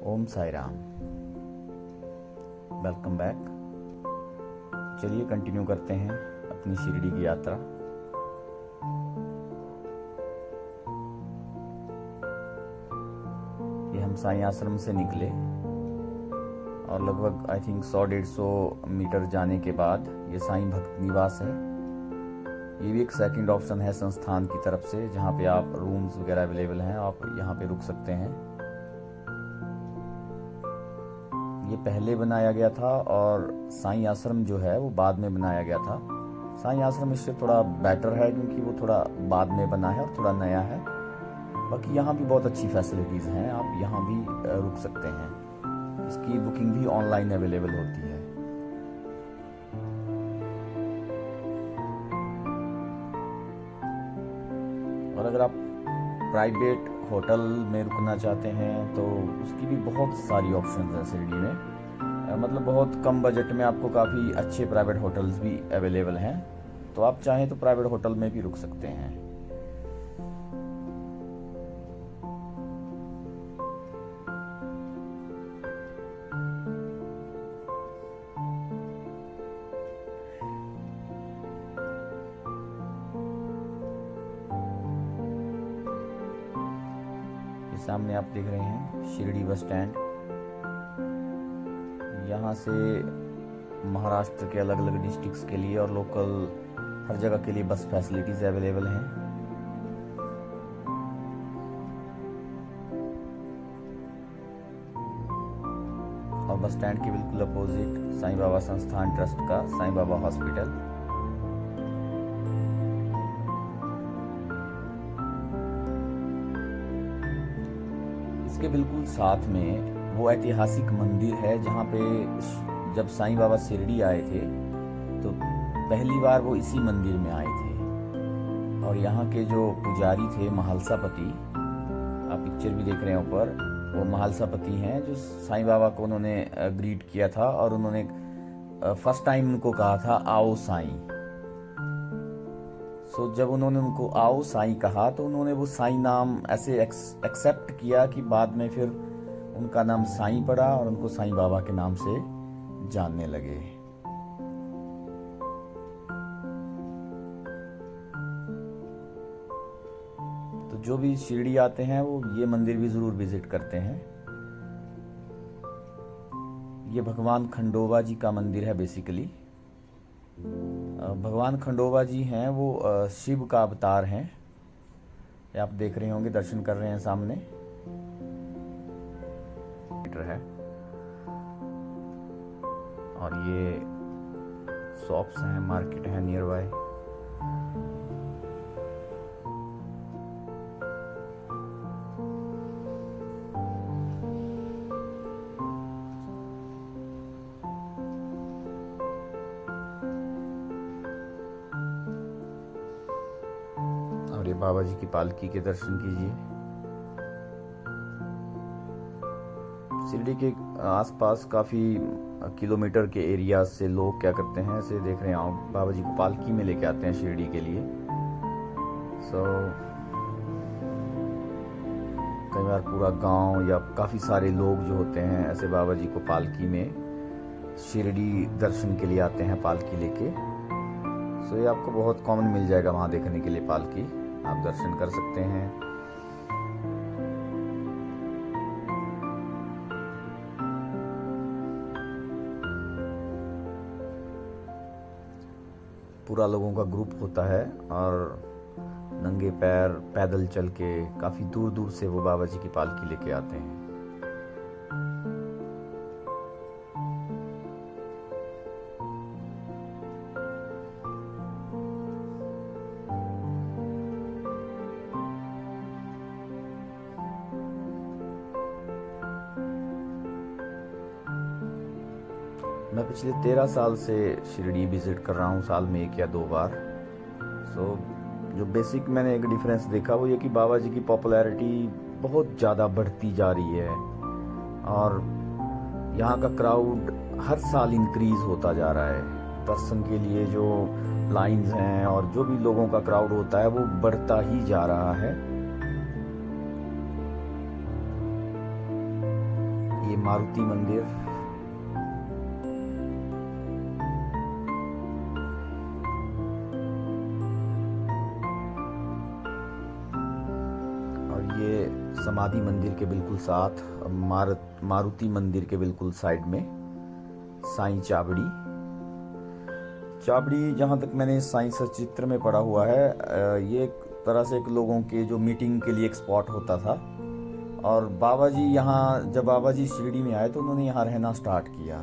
ओम Sai Ram. Welcome back. चलिए continue करते हैं अपनी शिरडी की यात्रा। ये हम साईं आश्रम से निकले और लगभग आई थिंक 100-150 मीटर जाने के बाद ये साईं भक्त निवास है। ये भी एक सेकंड ऑप्शन है संस्थान की तरफ से, जहाँ पे आप रूम्स वगैरह अवेलेबल हैं, आप यहाँ पे रुक सकते हैं। ये पहले बनाया गया था और साईं आश्रम जो है वो बाद में बनाया गया था। साईं आश्रम इससे थोड़ा बेटर है क्योंकि वो थोड़ा बाद में बना है और थोड़ा नया है। बाकी यहाँ भी बहुत अच्छी फैसिलिटीज़ हैं, आप यहाँ भी रुक सकते हैं। इसकी बुकिंग भी ऑनलाइन अवेलेबल होती है। और अगर आप प्राइवेट होटल में रुकना चाहते हैं तो उसकी भी बहुत सारी ऑप्शंस हैं शिरडी में। मतलब बहुत कम बजट में आपको काफ़ी अच्छे प्राइवेट होटल्स भी अवेलेबल हैं, तो आप चाहें तो प्राइवेट होटल में भी रुक सकते हैं। सामने आप देख रहे हैं शिरडी बस स्टैंड। यहाँ से महाराष्ट्र के अलग अलग डिस्ट्रिक्ट्स के लिए और लोकल हर जगह के लिए बस फैसिलिटीज अवेलेबल हैं। और बस स्टैंड के बिल्कुल अपोजिट साईं बाबा संस्थान ट्रस्ट का साईं बाबा हॉस्पिटल। इसके बिल्कुल साथ में वो ऐतिहासिक मंदिर है जहाँ पे जब साईं बाबा शिरडी आए थे तो पहली बार वो इसी मंदिर में आए थे। और यहाँ के जो पुजारी थे महालसापति, आप पिक्चर भी देख रहे हैं ऊपर, वो महालसापति हैं जो साईं बाबा को उन्होंने ग्रीट किया था और उन्होंने फर्स्ट टाइम उनको कहा था आओ साईं। सो जब उन्होंने उनको आओ साईं कहा तो उन्होंने वो साईं नाम ऐसे एक्सेप्ट किया कि बाद में फिर उनका नाम साईं पड़ा और उनको साईं बाबा के नाम से जानने लगे। तो जो भी शिरडी आते हैं वो ये मंदिर भी जरूर विजिट करते हैं। ये भगवान खंडोबा जी का मंदिर है बेसिकली। भगवान खंडोबा जी हैं वो शिव का अवतार हैं। ये आप देख रहे होंगे, दर्शन कर रहे हैं सामने है। और ये शॉप्स हैं, मार्केट है नियर बाय। और ये बाबा जी की पालकी के दर्शन कीजिए। शिरडी के आसपास काफ़ी किलोमीटर के एरिया से लोग क्या करते हैं, ऐसे देख रहे हैं बाबा जी को पालकी में लेके आते हैं शिरडी के लिए। कई बार पूरा गांव या काफ़ी सारे लोग जो होते हैं ऐसे बाबा जी को पालकी में शिरडी दर्शन के लिए आते हैं पालकी लेके। ये आपको बहुत कॉमन मिल जाएगा वहाँ देखने के लिए पालकी, आप दर्शन कर सकते हैं। पूरा लोगों का ग्रुप होता है और नंगे पैर पैदल चल के काफ़ी दूर दूर से वो बाबा जी की पालकी लेके आते हैं। मैं पिछले 13 साल से शिरडी विजिट कर रहा हूँ, साल में 1 या 2 बार। जो बेसिक मैंने एक डिफरेंस देखा वो ये कि बाबा जी की पॉपुलैरिटी बहुत ज़्यादा बढ़ती जा रही है और यहाँ का क्राउड हर साल इंक्रीज होता जा रहा है। दर्शन के लिए जो लाइंस हैं और जो भी लोगों का क्राउड होता है वो बढ़ता ही जा रहा है। ये मारुति मंदिर, और ये समाधि मंदिर के बिल्कुल साथ मारुति मंदिर के बिल्कुल साइड में साईं चाबड़ी। चाबड़ी, जहाँ तक मैंने साईं सचित्र में पढ़ा हुआ है, ये एक तरह से एक लोगों के जो मीटिंग के लिए एक स्पॉट होता था। और बाबा जी यहाँ, जब बाबा जी शिरडी में आए तो उन्होंने यहाँ रहना स्टार्ट किया।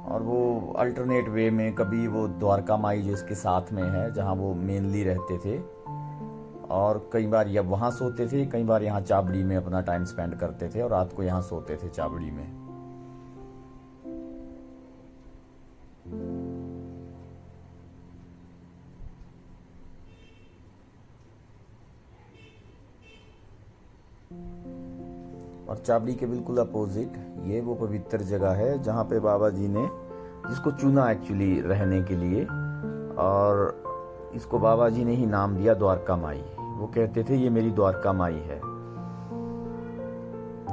और वो अल्टरनेट वे में, कभी वो द्वारका माई जो इसके साथ में है जहाँ वो मेनली रहते थे, और कई बार या वहाँ सोते थे, कई बार यहाँ चाबड़ी में अपना टाइम स्पेंड करते थे और रात को यहाँ सोते थे चाबड़ी में। और चाबड़ी के बिल्कुल अपोजिट ये वो पवित्र जगह है जहाँ पे बाबा जी ने, जिसको चुना एक्चुअली रहने के लिए, और इसको बाबा जी ने ही नाम दिया द्वारका माई। वो कहते थे ये मेरी द्वारका माई है।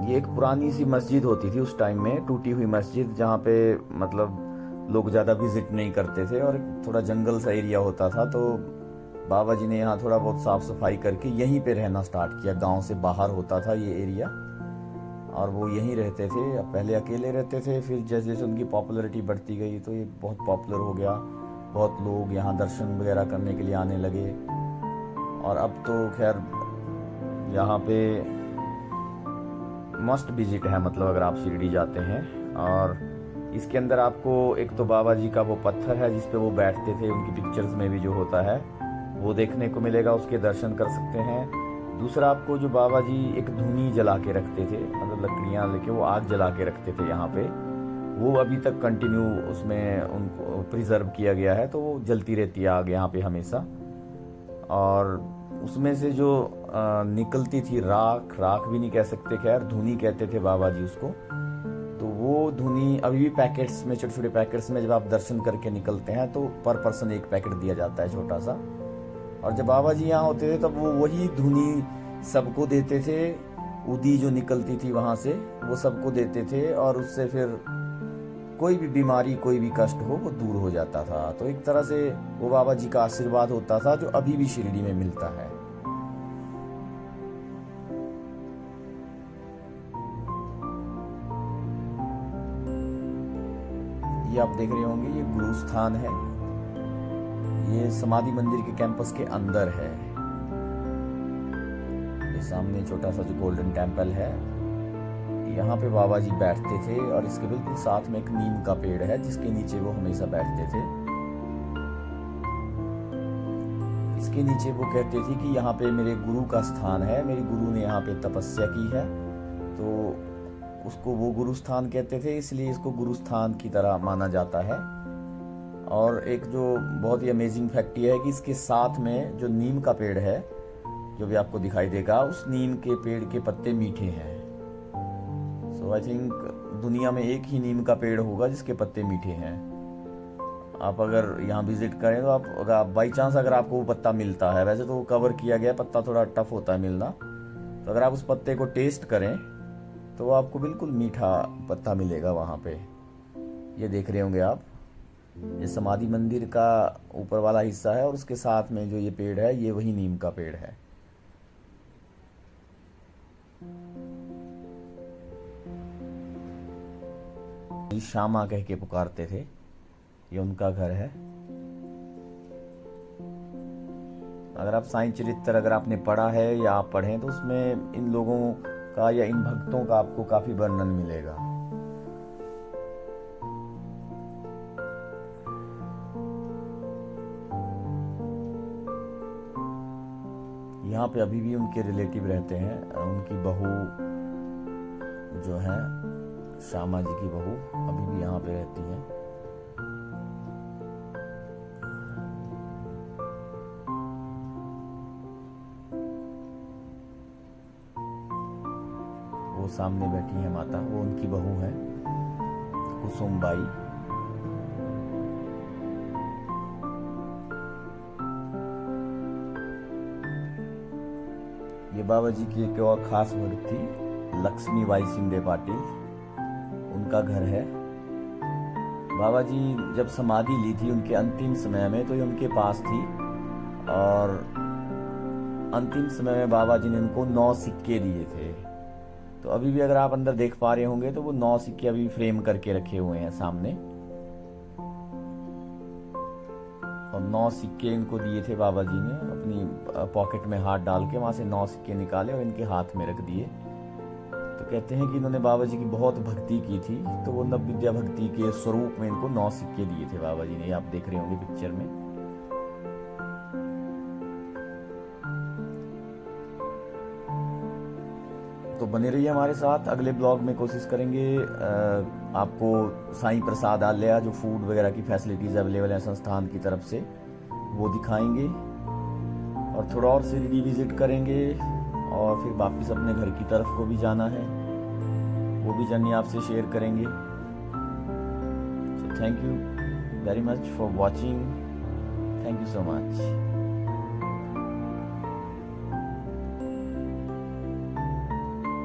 ये एक पुरानी सी मस्जिद होती थी उस टाइम में, टूटी हुई मस्जिद, जहाँ पे मतलब लोग ज़्यादा विजिट नहीं करते थे और थोड़ा जंगल सा एरिया होता था। तो बाबा जी ने यहाँ थोड़ा बहुत साफ सफाई करके यहीं पे रहना स्टार्ट किया। गांव से बाहर होता था ये एरिया और वो यहीं रहते थे। अब पहले अकेले रहते थे, फिर जैसे जैसे उनकी पॉपुलैरिटी बढ़ती गई तो ये बहुत पॉपुलर हो गया। बहुत लोग यहाँ दर्शन वगैरह करने के लिए आने लगे। और अब तो खैर यहाँ पे मस्ट विजिट है, मतलब अगर आप शिरडी जाते हैं। और इसके अंदर आपको एक तो बाबा जी का वो पत्थर है जिस पे वो बैठते थे, उनकी पिक्चर्स में भी जो होता है वो देखने को मिलेगा, उसके दर्शन कर सकते हैं। दूसरा, आपको जो बाबा जी एक धुनी जला के रखते थे, मतलब लकड़ियाँ लेके वो आग जला के रखते थे यहाँ पे, वो अभी तक कंटिन्यू उसमें उनको प्रिजर्व किया गया है। तो वो जलती रहती है आग यहाँ पे हमेशा। और उसमें से जो निकलती थी राख भी नहीं कह सकते, खैर धुनी कहते थे बाबा जी उसको। तो वो धुनी अभी भी पैकेट्स में, छोटे छोटे पैकेट्स में, जब आप दर्शन करके निकलते हैं तो पर पर्सन एक पैकेट दिया जाता है छोटा सा। और जब बाबा जी यहाँ होते थे तब वो वही धुनी सबको देते थे। उदी जो निकलती थी वहाँ से वो सबको देते थे, और उससे फिर कोई भी बीमारी, कोई भी कष्ट हो वो दूर हो जाता था। तो एक तरह से वो बाबा जी का आशीर्वाद होता था जो अभी भी शिरडी में मिलता है। ये आप देख रहे होंगे, ये गुरु स्थान है। ये समाधि मंदिर के कैंपस के अंदर है। ये सामने छोटा सा जो गोल्डन टेम्पल है, यहाँ पे बाबा जी बैठते थे। और इसके बिल्कुल साथ में एक नीम का पेड़ है जिसके नीचे वो हमेशा बैठते थे। इसके नीचे वो कहते थे कि यहाँ पे मेरे गुरु का स्थान है, मेरे गुरु ने यहाँ पे तपस्या की है, तो उसको वो गुरु स्थान कहते थे, इसलिए इसको गुरु स्थान की तरह माना जाता है। और एक जो बहुत ही अमेजिंग फैक्ट ये है कि इसके साथ में जो नीम का पेड़ है, जो भी आपको दिखाई देगा, उस नीम के पेड़ के पत्ते मीठे हैं। सो आई थिंक दुनिया में एक ही नीम का पेड़ होगा जिसके पत्ते मीठे हैं। आप अगर यहाँ विजिट करें तो आप बाई चांस अगर आपको वो पत्ता मिलता है, वैसे तो वो कवर किया गया पत्ता थोड़ा टफ होता है मिलना, तो अगर आप उस पत्ते को टेस्ट करें तो आपको बिल्कुल मीठा पत्ता मिलेगा वहाँ पे। ये देख रहे होंगे आप, ये समाधि मंदिर का ऊपर वाला हिस्सा है और उसके साथ में जो ये पेड़ है ये वही नीम का पेड़ है। श्यामा कह के पुकारते थे, ये उनका घर है। अगर आप साईं चरित्र अगर आपने पढ़ा है या आप पढ़ें तो उसमें इन लोगों का या इन भक्तों का आपको काफी वर्णन मिलेगा। यहाँ पे अभी भी उनके रिलेटिव रहते हैं। उनकी बहू जो है, श्यामा जी की बहू, अभी भी यहाँ पे रहती है। वो सामने बैठी है माता, वो उनकी बहू है कुसुमबाई। ये बाबा जी की एक और खास भक्त थी, लक्ष्मीबाई शिंदे पाटिल। उनका घर है। बाबा जी जब समाधि ली थी उनके अंतिम समय में तो ये उनके पास थी, और अंतिम समय में बाबा जी ने उनको 9 सिक्के दिए थे। तो अभी भी अगर आप अंदर देख पा रहे होंगे तो वो 9 सिक्के अभी फ्रेम करके रखे हुए हैं सामने, और 9 सिक्के इनको दिए थे बाबा जी ने। अपनी पॉकेट में हाथ डाल के वहां से 9 सिक्के निकाले और इनके हाथ में रख दिए। तो कहते हैं कि इन्होंने बाबा जी की बहुत भक्ति की थी, तो वो नव विद्या भक्ति के स्वरूप में इनको 9 सिक्के दिए थे बाबा जी ने। आप देख रहे होंगे पिक्चर में। तो बने रहिए हमारे साथ। अगले ब्लॉग में कोशिश करेंगे आपको साईं प्रसाद आलया जो फूड वगैरह की फैसिलिटीज अवेलेबल है संस्थान की तरफ से वो दिखाएंगे, और थोड़ा और शिरडी विजिट करेंगे, और फिर वापस अपने घर की तरफ को भी जाना है, वो भी जर्नी आपसे शेयर करेंगे। Thank you very much for watching. Thank you so much.